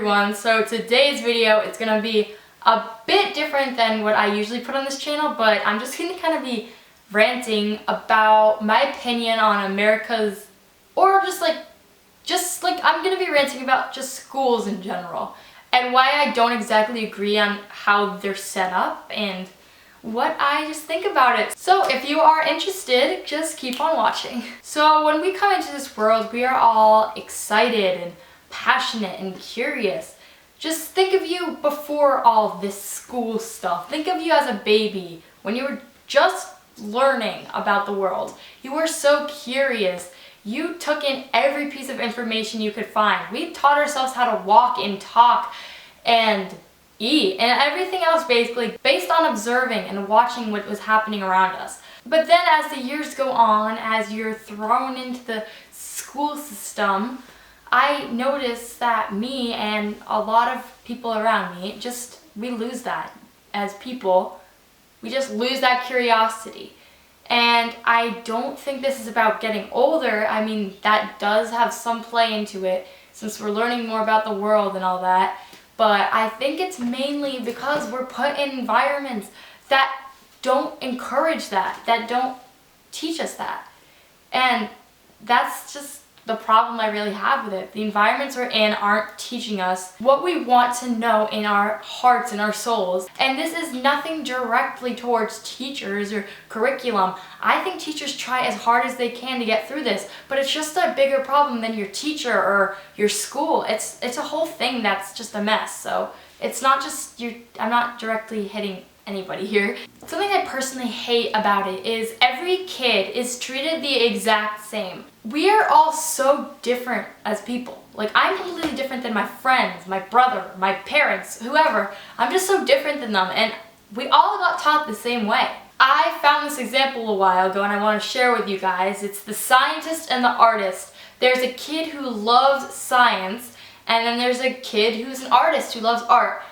everyone. So today's video is gonna be a bit different than what I usually put on this channel, but I'm just gonna kind of be ranting about my opinion on America's, or just like I'm gonna be ranting about just schools in general and why I don't exactly agree on how they're set up and what I just think about it. So if you are interested, just keep on watching. So when we come into this world, we are all excited and passionate and curious. Just think of you before all this school stuff. Think of you as a baby when you were just learning about the world. You were so curious. You took in every piece of information you could find. We taught ourselves how to walk and talk and eat and everything else basically based on observing and watching what was happening around us. But then as the years go on, as you're thrown into the school system, I notice that me and a lot of people around me, we lose that as people. We just lose that curiosity. And I don't think this is about getting older. I mean, that does have some play into it since we're learning more about the world and all that. But I think it's mainly because we're put in environments that don't encourage that don't teach us that. And that's just the problem I really have with it. The environments we're in aren't teaching us what we want to know in our hearts and our souls. And this is nothing directly towards teachers or curriculum. I think teachers try as hard as they can to get through this, but it's just a bigger problem than your teacher or your school. It's a whole thing that's just a mess. So it's not just I'm not directly hitting anybody here. Something I personally hate about it is every kid is treated the exact same. We are all so different as people. Like, I'm completely different than my friends, my brother, my parents, whoever. I'm just so different than them, and we all got taught the same way. I found this example a while ago and I want to share with you guys. It's the scientist and the artist. There's a kid who loves science, and then there's a kid who's an artist who loves art.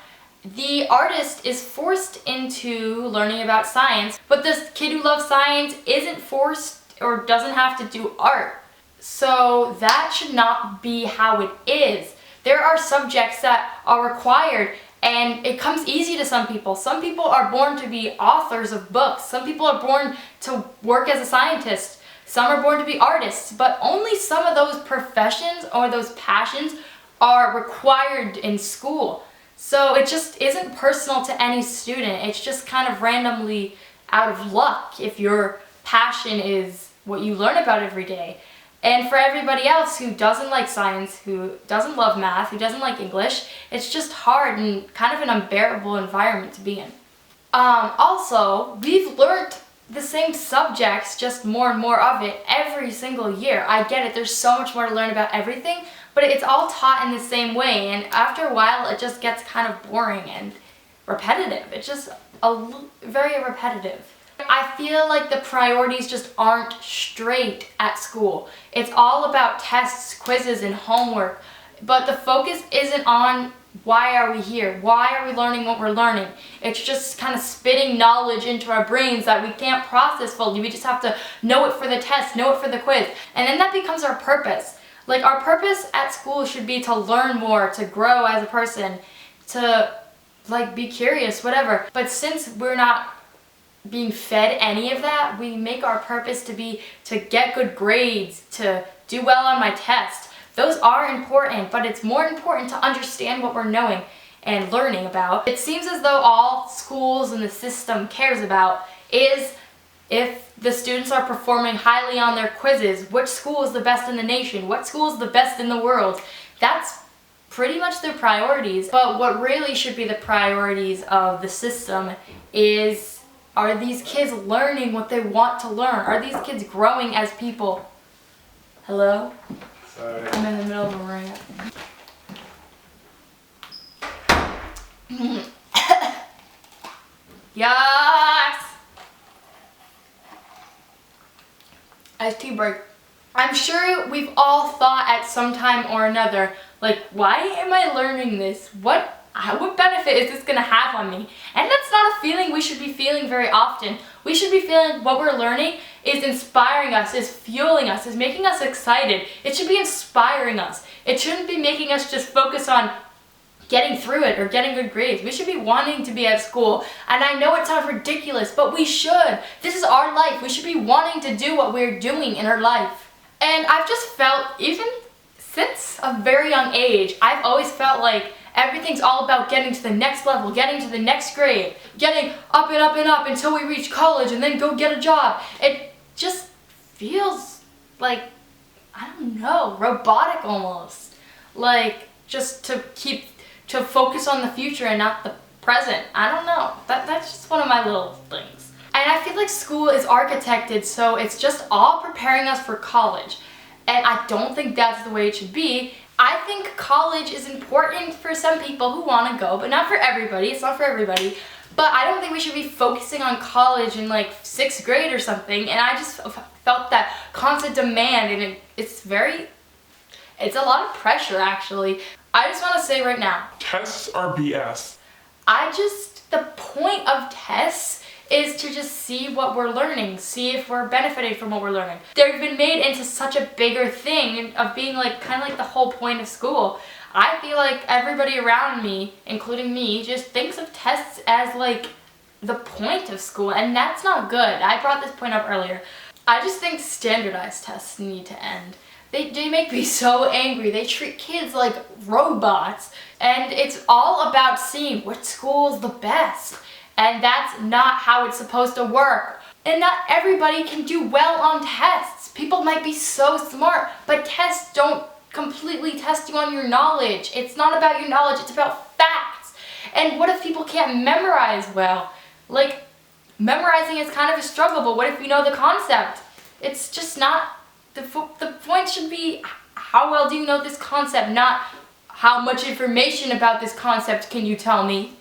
The artist is forced into learning about science, but this kid who loves science isn't forced or doesn't have to do art. So that should not be how it is. There are subjects that are required, and it comes easy to some people. Some people are born to be authors of books. Some people are born to work as a scientist. Some are born to be artists, but only some of those professions or those passions are required in school. So it just isn't personal to any student. It's just kind of randomly out of luck if your passion is what you learn about every day. And for everybody else who doesn't like science, who doesn't love math, who doesn't like English, it's just hard and kind of an unbearable environment to be in. Also, we've learned the same subjects, just more and more of it every single year. I get it, there's so much more to learn about everything, but it's all taught in the same way, and after a while it just gets kind of boring and repetitive. It's just very repetitive. I feel like the priorities just aren't straight at school. It's all about tests, quizzes, and homework, but the focus isn't on why are we here? Why are we learning what we're learning? It's just kind of spitting knowledge into our brains that we can't process fully. We just have to know it for the test, know it for the quiz, and then that becomes our purpose. Like, our purpose at school should be to learn more, to grow as a person, to like be curious, whatever. But since we're not being fed any of that, we make our purpose to be to get good grades, to do well on my test. Those are important, but it's more important to understand what we're knowing and learning about. It seems as though all schools and the system cares about is if the students are performing highly on their quizzes, which school is the best in the nation, what school is the best in the world. That's pretty much their priorities. But what really should be the priorities of the system is, are these kids learning what they want to learn? Are these kids growing as people? Hello? Sorry. I'm in the middle of a rant. Yes! Iced tea break. I'm sure we've all thought at some time or another, like, why am I learning this? What benefit is this going to have on me? And that's not a feeling we should be feeling very often. We should be feeling what we're learning is inspiring us, is fueling us, is making us excited. It should be inspiring us. It shouldn't be making us just focus on getting through it or getting good grades. We should be wanting to be at school. And I know it sounds ridiculous, but we should. This is our life. We should be wanting to do what we're doing in our life. And I've just felt, even since a very young age, I've always felt like everything's all about getting to the next level, getting to the next grade, getting up and up and up until we reach college and then go get a job. It just feels like, I don't know, robotic almost. Like, just to focus on the future and not the present. I don't know. That's just one of my little things. And I feel like school is architected so it's just all preparing us for college. And I don't think that's the way it should be. I think college is important for some people who want to go, but not for everybody. It's not for everybody. But I don't think we should be focusing on college in like 6th grade or something. And I just felt that constant demand, and it's a lot of pressure actually. I just want to say right now, tests are BS. The point of tests is to just see what we're learning, see if we're benefiting from what we're learning. They've been made into such a bigger thing of being like kind of like the whole point of school. I feel like everybody around me, including me, just thinks of tests as like the point of school, and that's not good. I brought this point up earlier. I just think standardized tests need to end. They make me so angry. They treat kids like robots, and it's all about seeing which school is the best. And that's not how it's supposed to work. And not everybody can do well on tests. People might be so smart, but tests don't completely test you on your knowledge. It's not about your knowledge, it's about facts. And what if people can't memorize well? Like, memorizing is kind of a struggle, but what if you know the concept? It's just not, the point should be how well do you know this concept, not how much information about this concept can you tell me.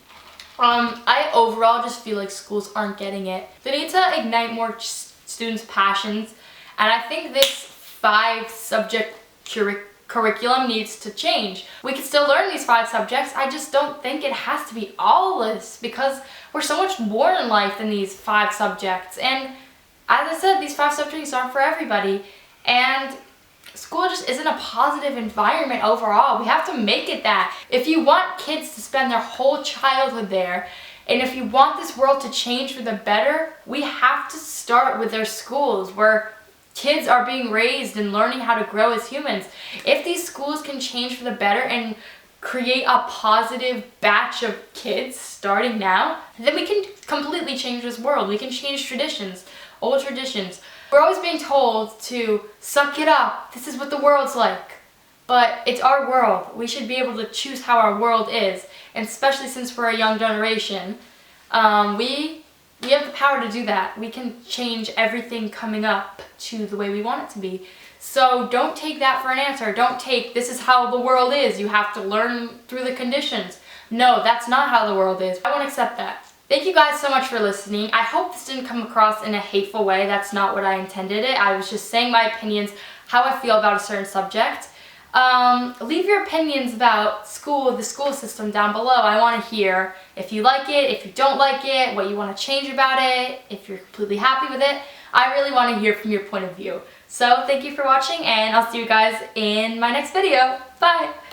I overall just feel like schools aren't getting it. They need to ignite more students' passions, and I think this 5-subject curriculum needs to change. We can still learn these 5 subjects, I just don't think it has to be all this, because we're so much more in life than these 5 subjects. And as I said, these 5 subjects aren't for everybody, and school just isn't a positive environment overall. We have to make it that. If you want kids to spend their whole childhood there, and if you want this world to change for the better, we have to start with their schools where kids are being raised and learning how to grow as humans. If these schools can change for the better and create a positive batch of kids starting now, then we can completely change this world. We can change traditions, old traditions. We're always being told to suck it up. This is what the world's like. But it's our world. We should be able to choose how our world is. And especially since we're a young generation, we have the power to do that. We can change everything coming up to the way we want it to be. So don't take that for an answer. Don't take, this is how the world is. You have to learn through the conditions. No, that's not how the world is. I won't accept that. Thank you guys so much for listening. I hope this didn't come across in a hateful way. That's not what I intended it. I was just saying my opinions, how I feel about a certain subject. Leave your opinions about school, the school system down below. I want to hear if you like it, if you don't like it, what you want to change about it, if you're completely happy with it. I really want to hear from your point of view. So thank you for watching, and I'll see you guys in my next video. Bye!